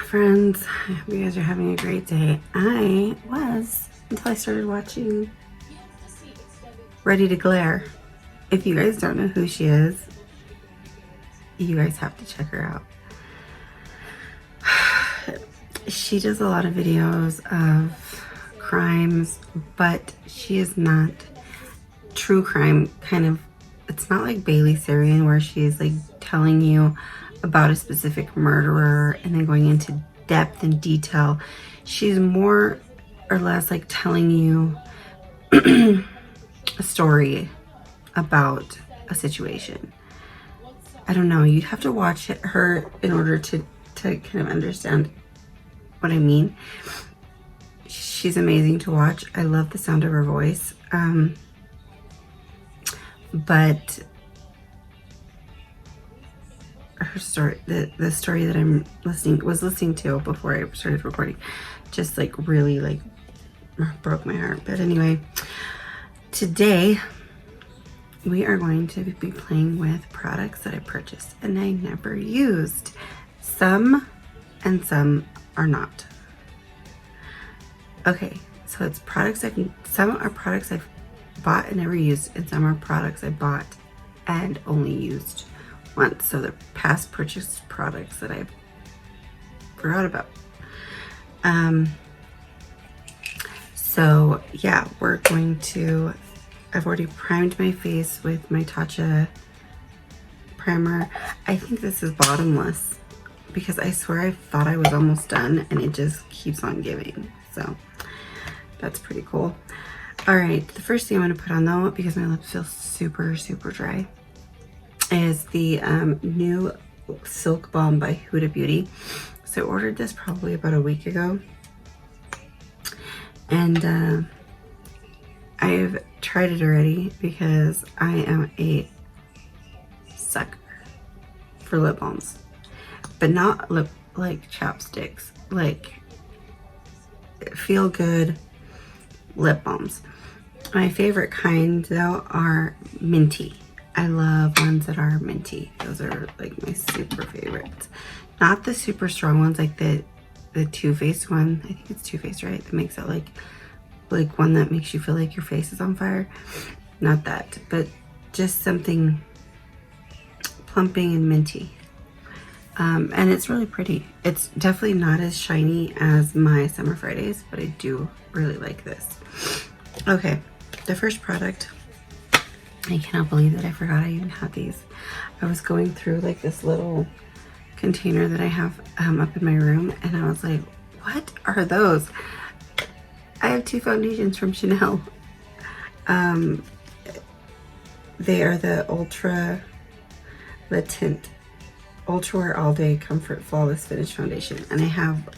friends. I hope you guys are having a great day. I was until I started watching Ready to Glare. If you guys don't know who she is, you guys have to check her out. She does a lot of videos of crimes, but she is not true crime kind of. It's not like Bailey Sarian where she's like telling you about a specific murderer and then going into depth and detail. She's more or less like telling you a story about a situation. I don't know, you'd have to watch her in order to kind of understand what I mean. She's amazing to watch. I love the sound of her voice. But her story, the story that I'm was listening to before I started recording, just like really like broke my heart. But anyway, today we are going to be playing with products that I purchased and I never used. Some and some are not. Okay, so it's products some are products I've bought and never used, and some are products I bought and only used once. So they're past purchased products that I forgot about. So yeah, we're going to, I've already primed my face with my Tatcha primer. I think this is bottomless because I swear I thought I was almost done and it just keeps on giving. So that's pretty cool. All right, the first thing I'm going to put on though, because my lips feel super dry, is the new Silk Balm by Huda Beauty. So I ordered this probably about a week ago, and I've tried it already because I am a sucker for lip balms, but not lip like chapsticks, like feel good lip balms. My favorite kind though are minty. I love ones that are minty. Those are like my super favorites. Not the super strong ones like the Too Faced one. I think it's Too Faced, right? That makes it like one that makes you feel like your face is on fire. Not that, but just something plumping and minty. And it's really pretty. It's definitely not as shiny as my Summer Fridays, but I do really like this. Okay, the first product, I cannot believe that I forgot I even had these. I was going through like this little container that I have up in my room, and I was like, what are those? I have two foundations from Chanel. They are the Le Tint Ultra Wear All Day Comfort Flawless Finish Foundation, and I have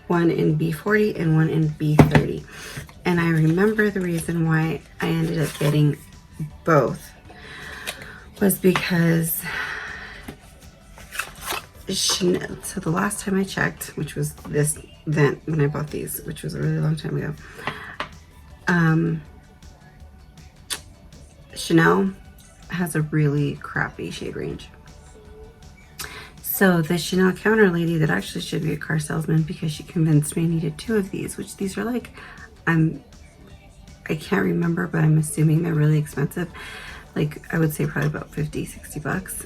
one in B40 and one in B30. And I remember the reason why I ended up getting both was because Chanel, so the last time I checked, which was then when I bought these, which was a really long time ago, Chanel has a really crappy shade range. So the Chanel counter lady that actually should be a car salesman, because she convinced me I needed two of these, which these are like, I can't remember, but I'm assuming they're really expensive. Like I would say probably about 50, 60 bucks.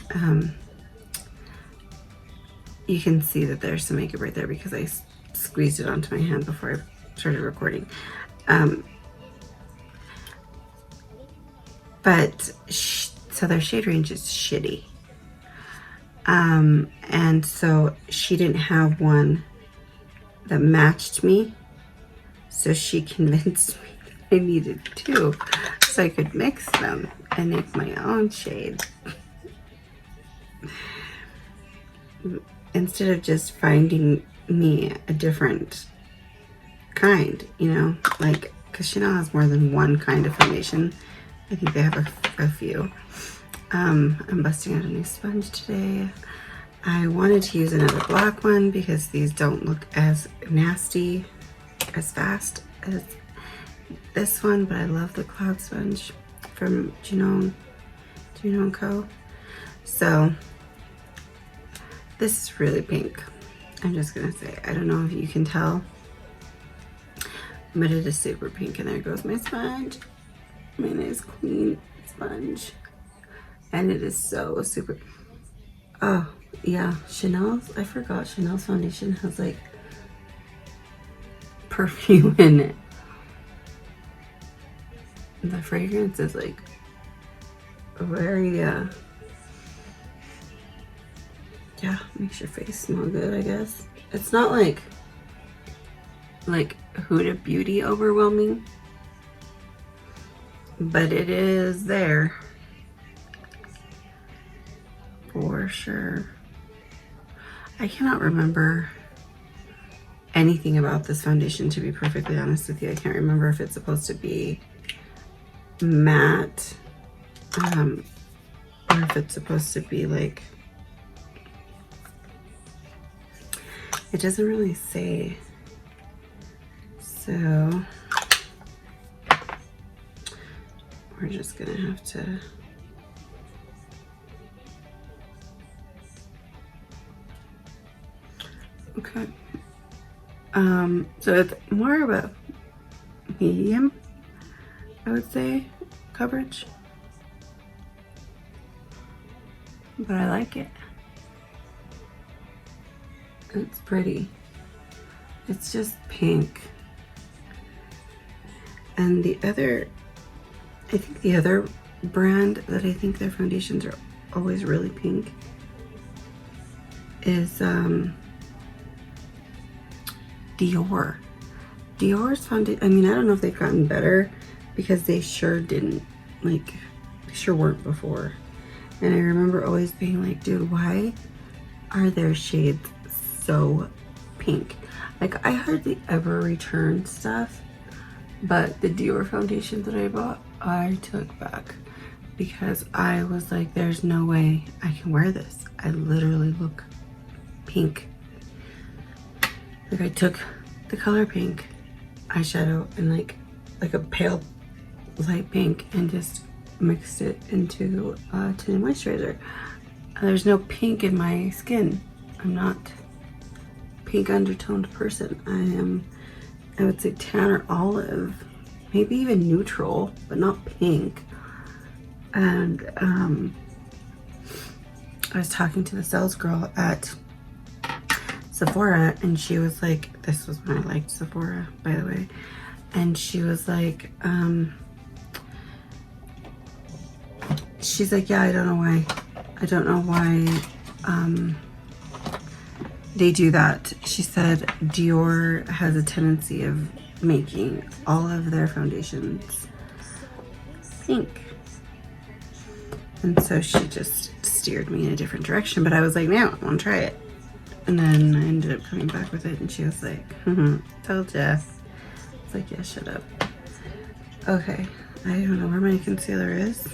You can see that there's some makeup right there because I squeezed it onto my hand before I started recording. So their shade range is shitty. And so she didn't have one that matched me. So she convinced me that I needed two so I could mix them and make my own shade. Instead of just finding me a different kind, you know, like, because Chanel has more than one kind of foundation. I think they have a few. I'm busting out a new sponge today. I wanted to use another black one because these don't look as nasty, as fast as this one, but I love the Cloud Sponge from Juno & Co. So this is really pink. I'm just gonna say, I don't know if you can tell, but it is super pink. And there goes my sponge. My nice clean sponge. And it is so super. Oh, yeah. Chanel's, I forgot Chanel's foundation has like perfume in it. The fragrance is like very, yeah, makes your face smell good, I guess. It's not like Huda Beauty overwhelming, but it is there for sure. I cannot remember anything about this foundation, to be perfectly honest with you. I can't remember if it's supposed to be matte, or if it's supposed to be like, it doesn't really say. So we're just gonna have to okay. So it's more of a medium, I would say, coverage, but I like it. It's pretty. It's just pink. And the other, I think the other brand that I think their foundations are always really pink is Dior. Dior's foundation, I mean, I don't know if they've gotten better, because they sure didn't, like, they sure weren't before. And I remember always being like, dude, why are their shades so pink? Like, I hardly ever return stuff, but the Dior foundation that I bought, I took back, because I was like, there's no way I can wear this. I literally look pink. Like, I took the color pink eyeshadow and like a pale light pink and just mixed it into tinted moisturizer. There's no pink in my skin. I'm not a pink undertoned person. I am, I would say, tan or olive, maybe even neutral, but not pink. And I was talking to the sales girl at Sephora, and she was like, this was when I liked Sephora, by the way, and she was like, she's like, yeah, I don't know why they do that. She said Dior has a tendency of making all of their foundations pink, and so she just steered me in a different direction. But I was like, no, I want to try it. And then I ended up coming back with it, and she was like, told ya. It's like, yeah, shut up. Okay, I don't know where my concealer is.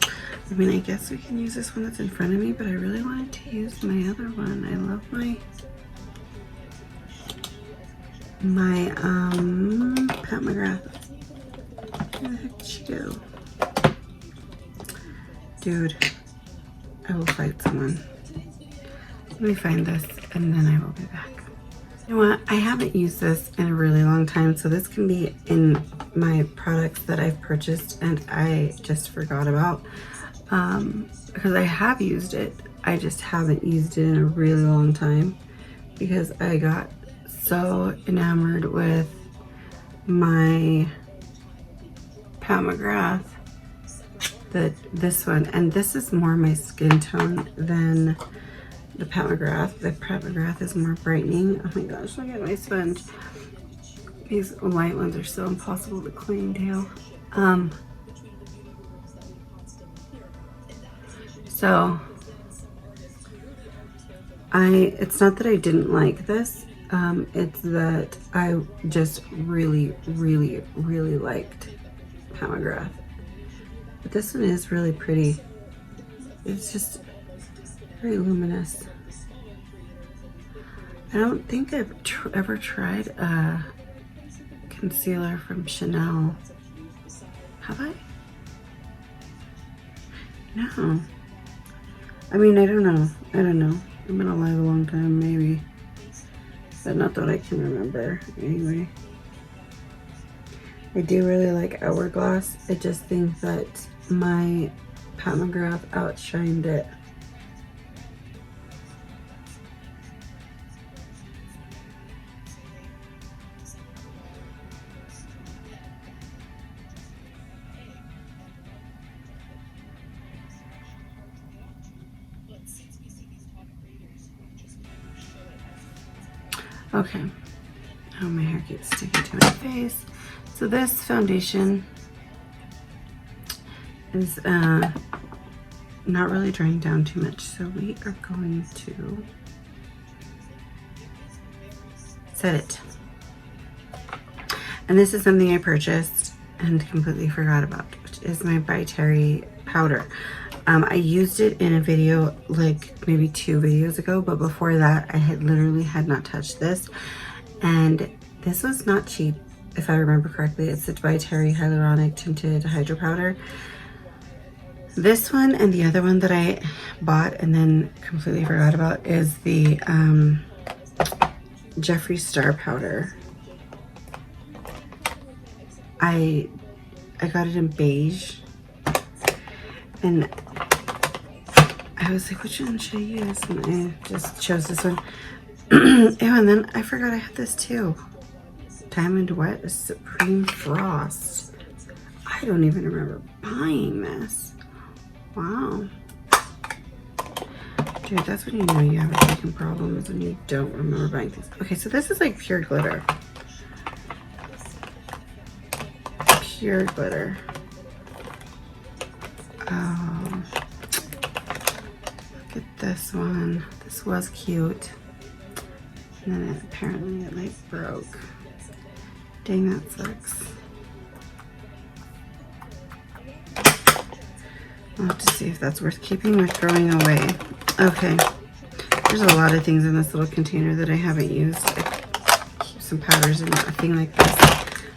I mean, I guess we can use this one that's in front of me, but I really wanted to use my other one. I love my Pat McGrath. Where the heck did she go? Dude, I will fight someone. Let me find this, and then I will be back. You know what? I haven't used this in a really long time, so this can be in my products that I've purchased and I just forgot about. Because I have used it, I just haven't used it in a really long time, because I got so enamored with my Pat McGrath that this one, and this is more my skin tone than the Pat McGrath. The Pat McGrath is more brightening. Oh my gosh, look at my sponge. These light ones are so impossible to clean, Dale. So it's not that I didn't like this. It's that I just really, really, really liked Pat McGrath. But this one is really pretty. It's just very luminous. I don't think I've ever tried a concealer from Chanel. Have I? No. I mean, I don't know. I've been alive a long time, maybe. But not that I can remember, anyway. I do really like Hourglass. I just think that my Pat McGrath outshined it. Okay. Oh, my hair keeps sticking to my face. So this foundation is not really drying down too much. So we are going to set it. And this is something I purchased and completely forgot about, which is my By Terry powder. I used it in a video like maybe 2 videos ago, but before that I had literally not touched this. And this was not cheap, if I remember correctly. It's the By Terry Hyaluronic Tinted Hydro Powder. This one and the other one that I bought and then completely forgot about is the Jeffree Star powder. I got it in beige, and I was like, which one should I use? And I just chose this one. Ew, and then I forgot I had this too. Diamond Wet Supreme Frost. I don't even remember buying this. Wow. Dude, that's when you know you have a fucking problem, is when you don't remember buying things. Okay, so this is like pure glitter. Pure glitter. Look at this one. This was cute. And then apparently it like broke. Dang, that sucks. I'll have to see if that's worth keeping or throwing away. Okay. There's a lot of things in this little container that I haven't used. I keep some powders in a thing like this,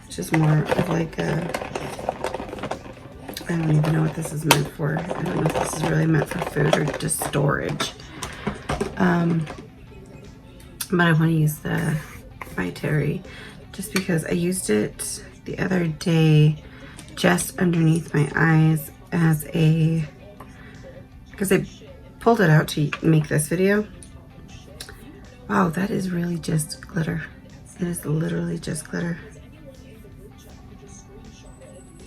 which is more of like a, I don't even know what this is meant for. I don't know if this is really meant for food or just storage. But I want to use the By Terry just because I used it the other day just underneath my eyes as a, because I pulled it out to make this video. Wow, that is really just glitter. It is literally just glitter.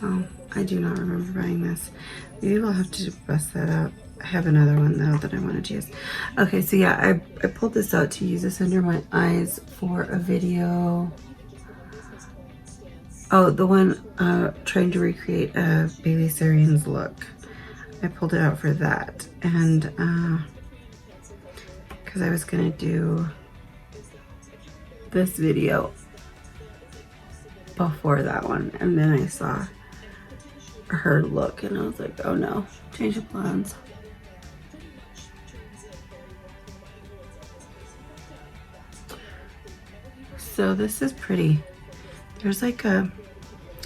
Oh, I do not remember buying this. Maybe we'll have to bust that out. I have another one though that I wanted to use. Okay, so yeah, I pulled this out to use this under my eyes for a video. Oh, the one trying to recreate a Bailey Sarian's look. I pulled it out for that. And because I was gonna do this video before that one, and then I saw her look and I was like, oh no, change of plans. So this is pretty. There's like a,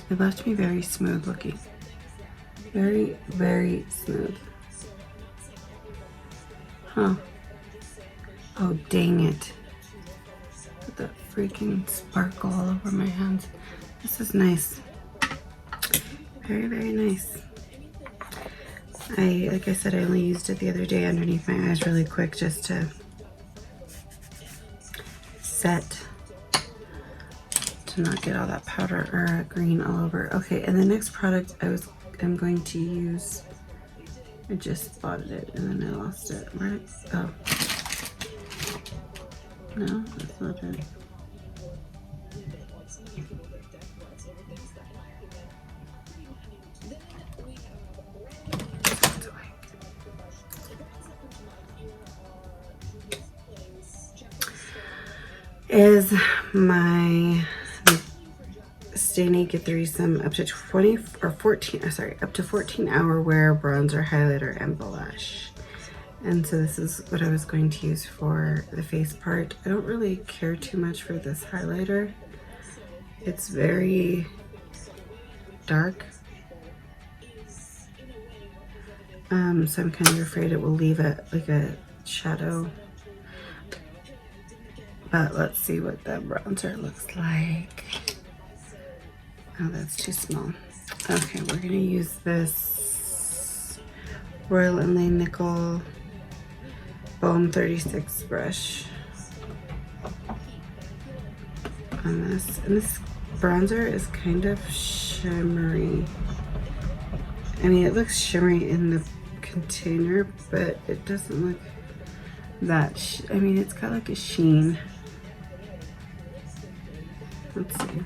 it left me very smooth looking. Very, very smooth. Huh. Oh, dang it. Put that freaking sparkle all over my hands. This is nice. Very, very nice. Like I said, I only used it the other day underneath my eyes really quick just to set, to not get all that powder or green all over. Okay, and the next product I'm going to use, I just spotted it and then I lost it. Where did, oh. No, that's not it. Is my Stay Naked Threesome up to 14 hour wear bronzer, highlighter, and blush. And so this is what I was going to use for the face part. I don't really care too much for this highlighter. It's very dark. So I'm kind of afraid it will leave it like a shadow But let's see what the bronzer looks like. Oh, that's too small. Okay, we're gonna use this Royal Inlay Nickel Balm 36 brush on this. And this bronzer is kind of shimmery. I mean, it looks shimmery in the container, but it doesn't look that, I mean, it's got like a sheen. Let's see.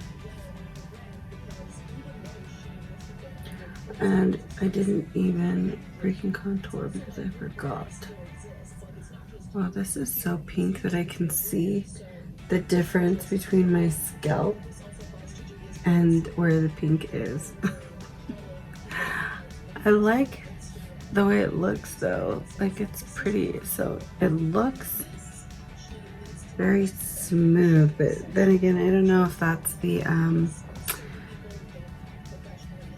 And I didn't even freaking contour because I forgot. Wow, this is so pink that I can see the difference between my scalp and where the pink is. I like the way it looks though. Like, it's pretty. So it looks very smooth, but then again, I don't know if that's the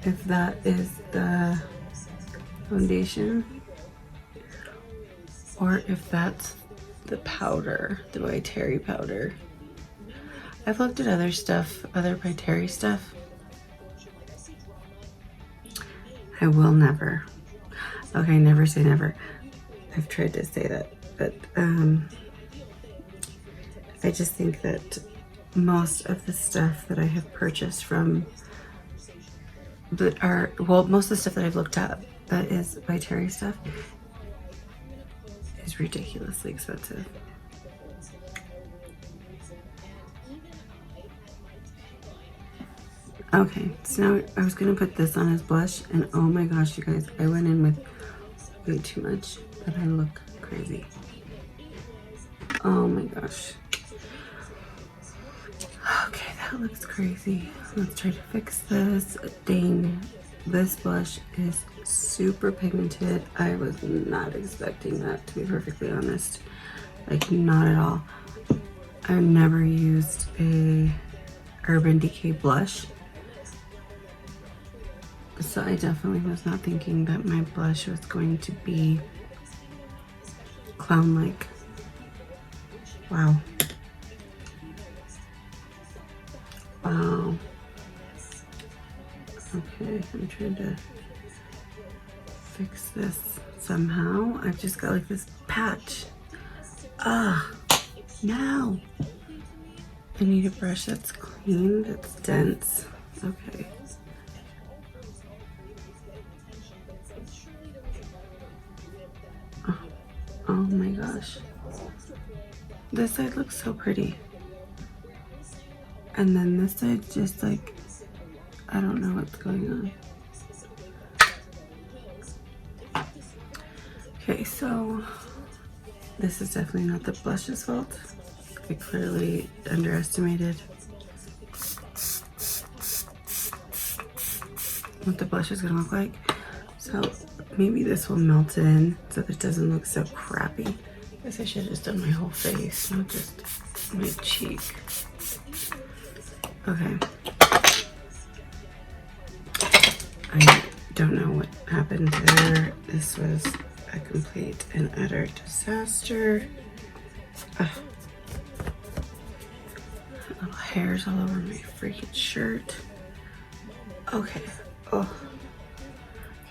if that is the foundation or if that's the powder, the By Terry powder. I've looked at other stuff, other By Terry stuff. I will never. Okay, never say never. I've tried to say that, but I just think that most of the stuff that I have purchased from that are, well, most of the stuff that I've looked at that is By Terry stuff is ridiculously expensive. Okay, so now I was gonna put this on as blush, and oh my gosh, you guys, I went in with way too much, but I look crazy. Oh my gosh. Okay, that looks crazy. Let's try to fix this. Dang, this blush is super pigmented. I was not expecting that, to be perfectly honest. Like, not at all. I've never used a Urban Decay blush, so I definitely was not thinking that my blush was going to be clown-like. Wow. Wow. Okay, I'm trying to fix this somehow. I've just got like this patch. No. I need a brush that's clean, that's dense. Okay. Oh my gosh. This side looks so pretty. And then this side just like, I don't know what's going on. Okay, so this is definitely not the blush's fault. I clearly underestimated what the blush is gonna look like. So maybe this will melt in so that it doesn't look so crappy. I guess I should have just done my whole face, not just my cheek. Okay. I don't know what happened there. This was a complete and utter disaster. Little hairs all over my freaking shirt. Okay. Oh.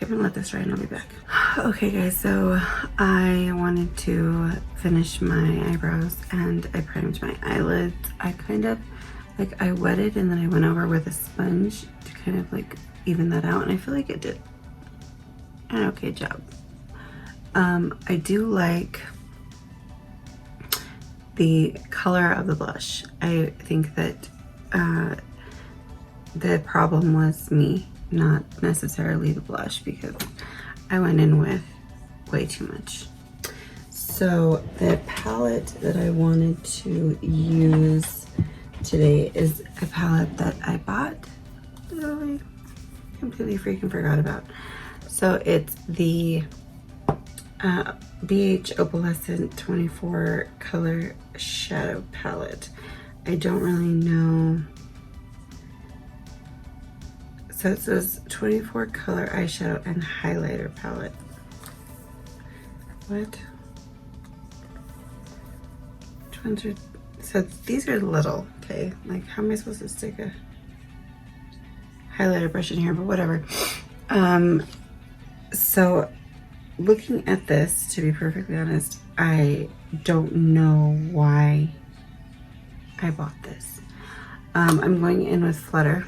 I'm gonna let this dry and I'll be back. Okay guys, so I wanted to finish my eyebrows and I primed my eyelids. I kind of, like, I wetted and then I went over with a sponge to kind of like even that out, and I feel like it did an okay job. I do like the color of the blush. I think that the problem was me, not necessarily the blush, because I went in with way too much. So the palette that I wanted to use today is a palette that I bought that I completely freaking forgot about. So it's the BH Opalescent 24 color shadow palette. I don't really know. So it says 24 color eyeshadow and highlighter palette. What? So these are little, okay? Like, how am I supposed to stick a highlighter brush in here? But whatever. So looking at this, to be perfectly honest, I don't know why I bought this. I'm going in with Flutter.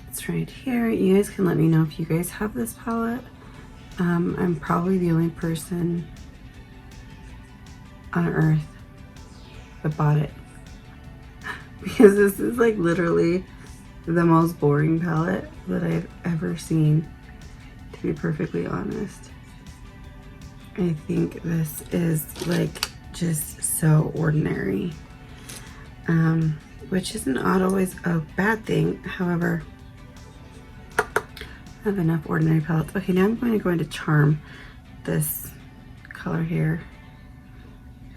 That's right here. You guys can let me know if you guys have this palette. I'm probably the only person on earth that bought it. Because this is like literally the most boring palette that I've ever seen, to be perfectly honest. I think this is like just so ordinary, which isn't always a bad thing. However, I have enough ordinary palettes. Okay, now I'm going to go into Charm, this color here.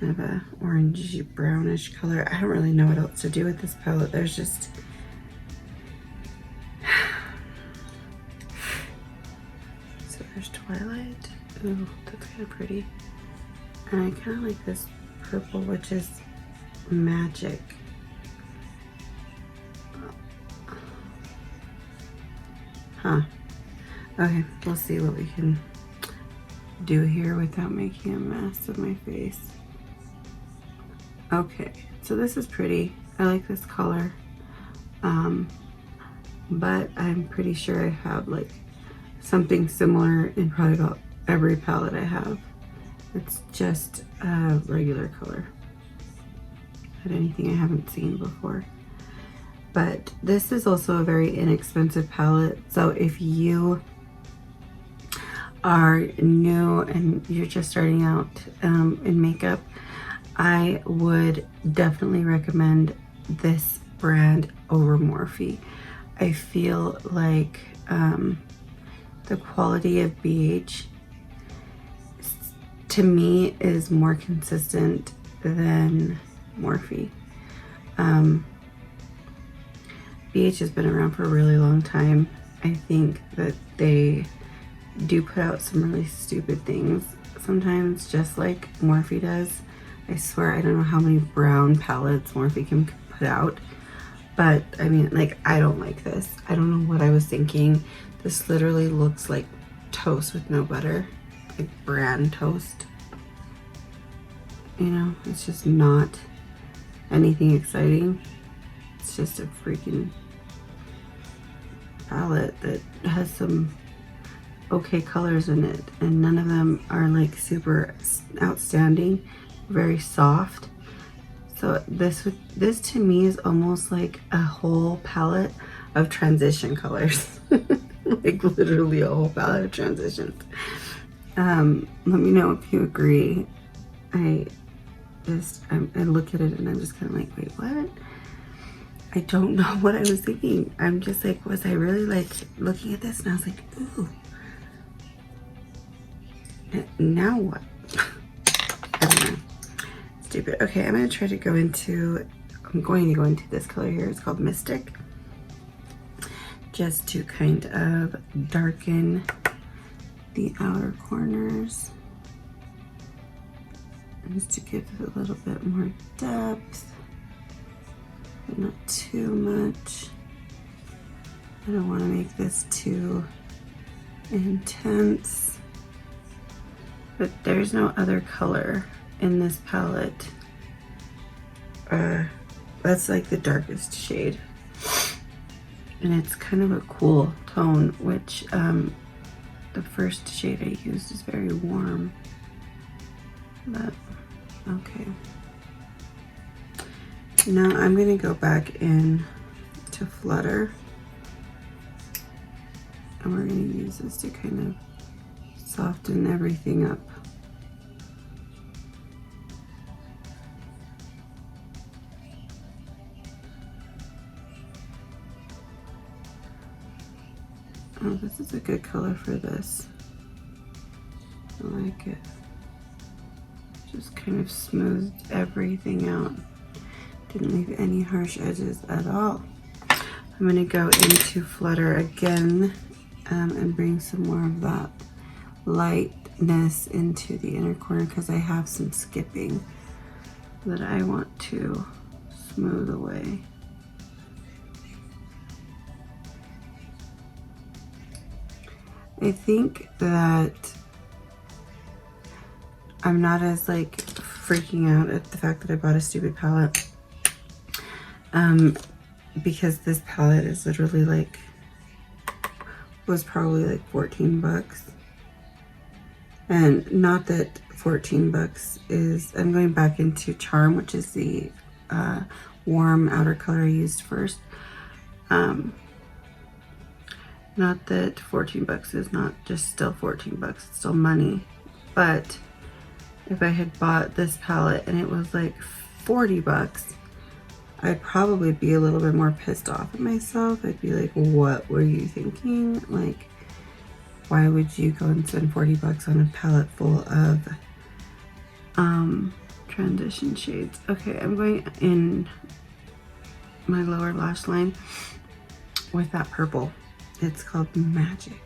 Kind of a orangey brownish color. I don't really know what else to do with this palette. There's just so there's Twilight. Ooh, that's kind of pretty. And I kind of like this purple, which is Magic. Huh. Okay, we'll see what we can do here without making a mess of my face. Okay, so this is pretty. I like this color. But I'm pretty sure I have like something similar in probably about every palette I have. It's just a regular color. Not anything I haven't seen before. But this is also a very inexpensive palette. So if you are new and you're just starting out in makeup, I would definitely recommend this brand over Morphe. I feel like the quality of BH to me is more consistent than Morphe. BH has been around for a really long time. I think that they do put out some really stupid things sometimes, just like Morphe does. I swear I don't know how many brown palettes Morphe can put out, but I mean, like, I don't like this. I don't know what I was thinking. This literally looks like toast with no butter, like bran toast. You know, it's just not anything exciting. It's just a freaking palette that has some okay colors in it, and none of them are like super outstanding. Very soft. So this to me is almost like a whole palette of transition colors. Like literally a whole palette of transitions. Let me know if you agree. I look at it and I'm just kind of like, wait, what? I don't know what I was thinking. I'm just like, was I really like looking at this? And I was like, ooh. Now what? I don't know. Stupid. Okay, I'm going to go into this color here. It's called Mystic. Just to kind of darken the outer corners. Just to give it a little bit more depth, but not too much. I don't want to make this too intense, but there's no other color in this palette. That's like the darkest shade, and it's kind of a cool tone, which the first shade I used is very warm, but okay. Now I'm going to go back in to Flutter, and we're going to use this to kind of soften everything up. Oh, this is a good color for this. I like it. Just kind of smoothed everything out. Didn't leave any harsh edges at all. I'm going to go into Flutter again and bring some more of that lightness into the inner corner because I have some skipping. that I want to smooth away. I think that I'm not as like freaking out at the fact that I bought a stupid palette, because this palette is literally like, was probably like 14 bucks. And not that 14 bucks is, I'm going back into Charm, which is the warm outer color I used first. Not that 14 bucks is not just still 14 bucks, it's still money. But if I had bought this palette and it was like 40 bucks, I'd probably be a little bit more pissed off at myself. I'd be like, what were you thinking? Like, why would you go and spend 40 bucks on a palette full of transition shades? Okay, I'm going in my lower lash line with that purple. It's called Magic.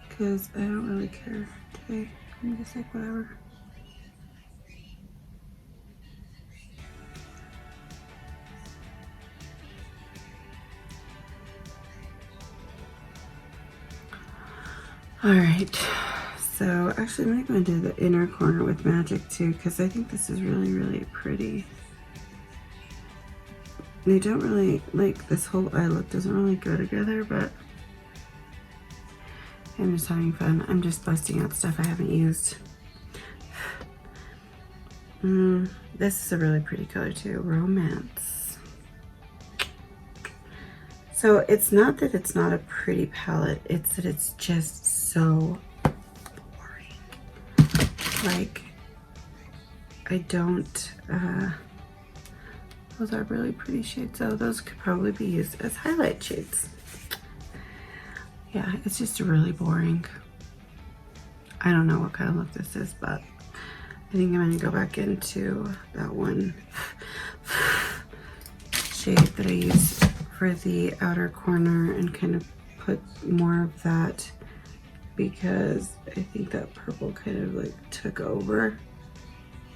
Because I don't really care today. I'm just like, whatever. All right, so actually I'm gonna do the inner corner with Magic too, because I think this is really, really pretty. They don't really, like, this whole eye look doesn't really go together, but I'm just having fun. I'm just busting out stuff I haven't used. This is a really pretty color too, Romance. So it's not that it's not a pretty palette, it's that it's just so boring. Like, I don't, those are really pretty shades though. Those could probably be used as highlight shades. Yeah, it's just really boring. I don't know what kind of look this is, but I think I'm gonna go back into that one shade that I used for the outer corner and kind of put more of that, because I think that purple kind of like took over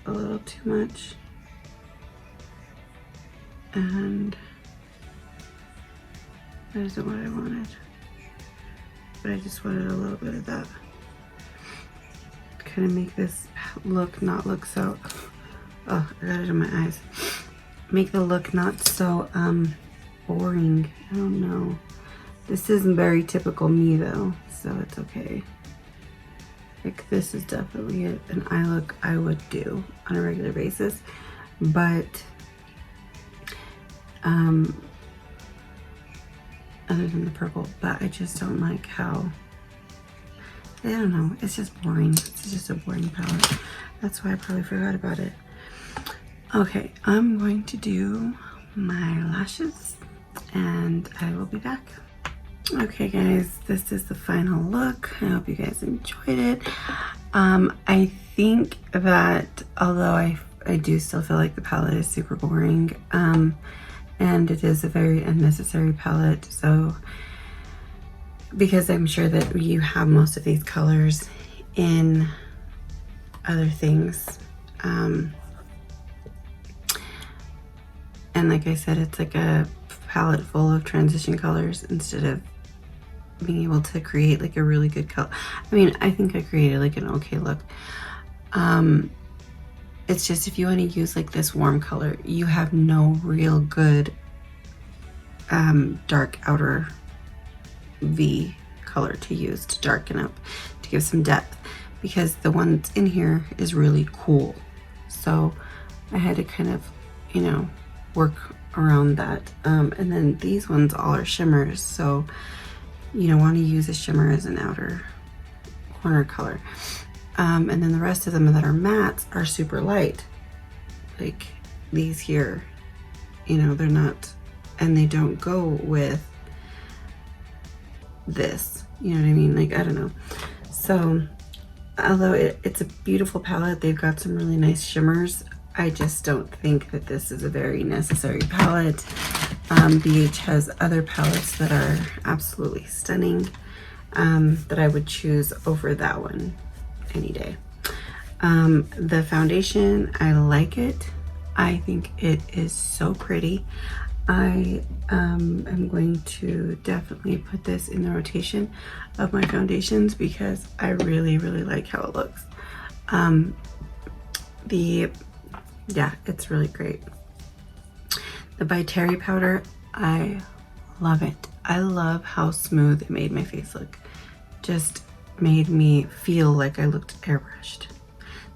a little too much. And that isn't what I wanted, but I just wanted a little bit of that. Kind of make this look not look so, oh, I got it in my eyes. Make the look not so boring. I don't know. This isn't very typical me though, so it's okay. Like, this is definitely an eye look I would do on a regular basis, but other than the purple, but I just don't like how, I don't know, it's just boring. It's just a boring palette. That's why I probably forgot about it. Okay, I'm going to do my lashes and I will be back. Okay guys, this is the final look. I hope you guys enjoyed it. I think that although I do still feel like the palette is super boring, and it is a very unnecessary palette, so because I'm sure that you have most of these colors in other things, and like I said, it's like a palette full of transition colors instead of being able to create like a really good color. I mean, I think I created like an okay look. It's just, if you want to use like this warm color, you have no real good dark outer V color to use to darken up, to give some depth, because the one that's in here is really cool. So I had to kind of, you know, work around that. And then these ones all are shimmers, so you don't want to use a shimmer as an outer corner color. And then the rest of them that are mattes are super light, like these here, you know, they're not, and they don't go with this, you know what I mean? Like, I don't know. So although it's a beautiful palette, they've got some really nice shimmers, I just don't think that this is a very necessary palette. BH has other palettes that are absolutely stunning, that I would choose over that one any day. The foundation, I like it. I think it is so pretty. I am going to definitely put this in the rotation of my foundations because I really, really like how it looks. Yeah, it's really great. The By Terry powder, I love it. I love how smooth it made my face look. Just made me feel like I looked airbrushed.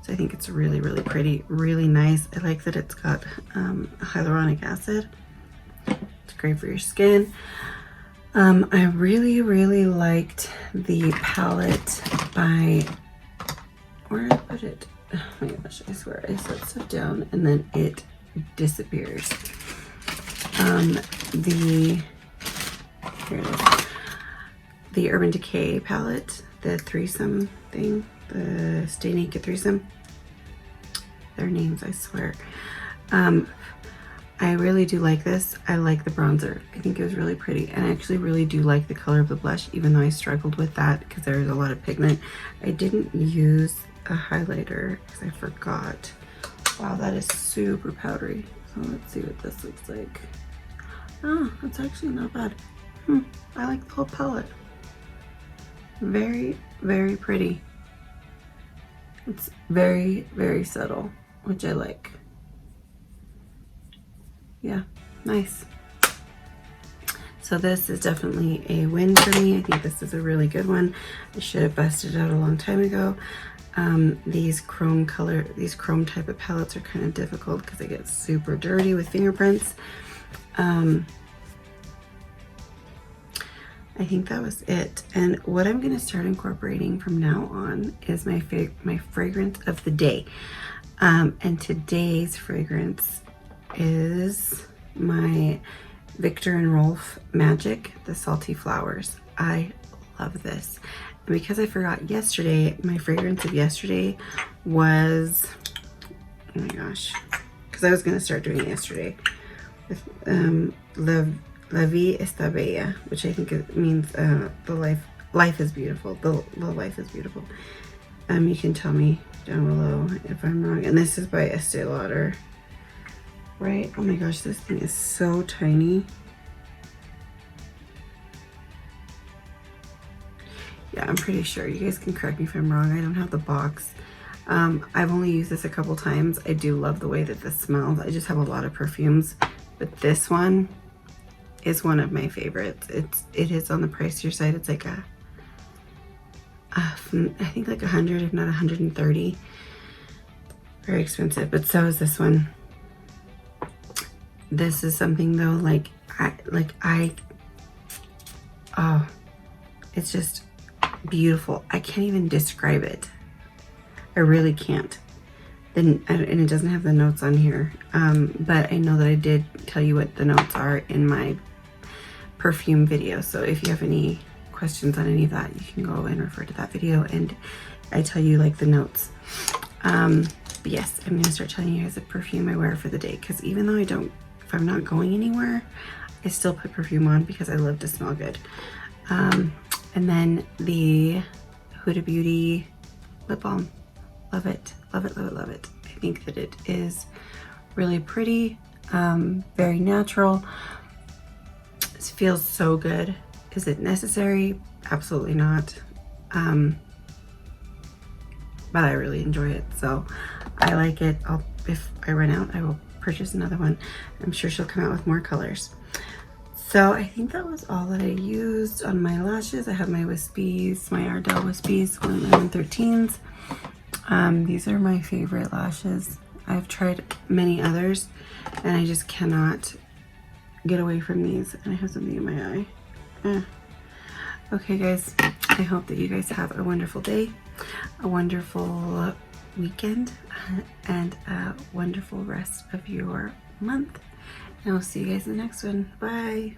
So I think it's really, really pretty, really nice. I like that it's got hyaluronic acid. It's great for your skin. I really, really liked the palette by, where did I put it? Oh my gosh, I swear I set stuff down and then it disappears. Here it is. The Urban Decay palette, the threesome thing, the Stay Naked threesome. Their names, I swear. I really do like this. I like the bronzer. I think it was really pretty. And I actually really do like the color of the blush, even though I struggled with that because there was a lot of pigment. I didn't use a highlighter because I forgot. Wow, that is super powdery. So let's see what this looks like. Oh, it's actually not bad. I like the whole palette. Very, very pretty. It's very, very subtle, which I like. Yeah, nice. So this is definitely a win for me. I think this is a really good one. I should have busted it out a long time ago. These chrome type of palettes are kind of difficult because they get super dirty with fingerprints. I think that was it. And what I'm going to start incorporating from now on is my fragrance of the day. And today's fragrance is my Viktor and Rolf Magic, the Salty Flowers. I love this. And because I forgot yesterday, my fragrance of yesterday was, oh my gosh, because I was going to start doing it yesterday with La Vie Está Bella, which I think it means the life is beautiful. The life is beautiful. You can tell me down below if I'm wrong. And this is by Estee Lauder, right? Oh my gosh, this thing is so tiny. Yeah, I'm pretty sure. You guys can correct me if I'm wrong. I don't have the box. I've only used this a couple times. I do love the way that this smells. I just have a lot of perfumes, but this one is one of my favorites. It is on the pricier side. It's like I think like 100, if not 130. Very expensive, but so is this one. This is something though, oh, it's just beautiful. I can't even describe it. I really can't. And it doesn't have the notes on here, but I know that I did tell you what the notes are in my perfume video. So if you have any questions on any of that, you can go and refer to that video and I tell you like the notes. But yes, I'm gonna start telling you guys the perfume I wear for the day, because even though if I'm not going anywhere, I still put perfume on because I love to smell good. And then the Huda Beauty lip balm. Love it, love it, love it, love it. I think that it is really pretty, very natural. It feels so good. Is it necessary? Absolutely not. But I really enjoy it, so I like it. If I run out, I will purchase another one. I'm sure she'll come out with more colors. So I think that was all that I used on my lashes. I have my Wispies, my Ardell Wispies, 113s. These are my favorite lashes. I've tried many others and I just cannot get away from these. And I have something in my eye. Okay guys, I hope that you guys have a wonderful day, a wonderful weekend, and a wonderful rest of your month. And I'll see you guys in the next one. Bye.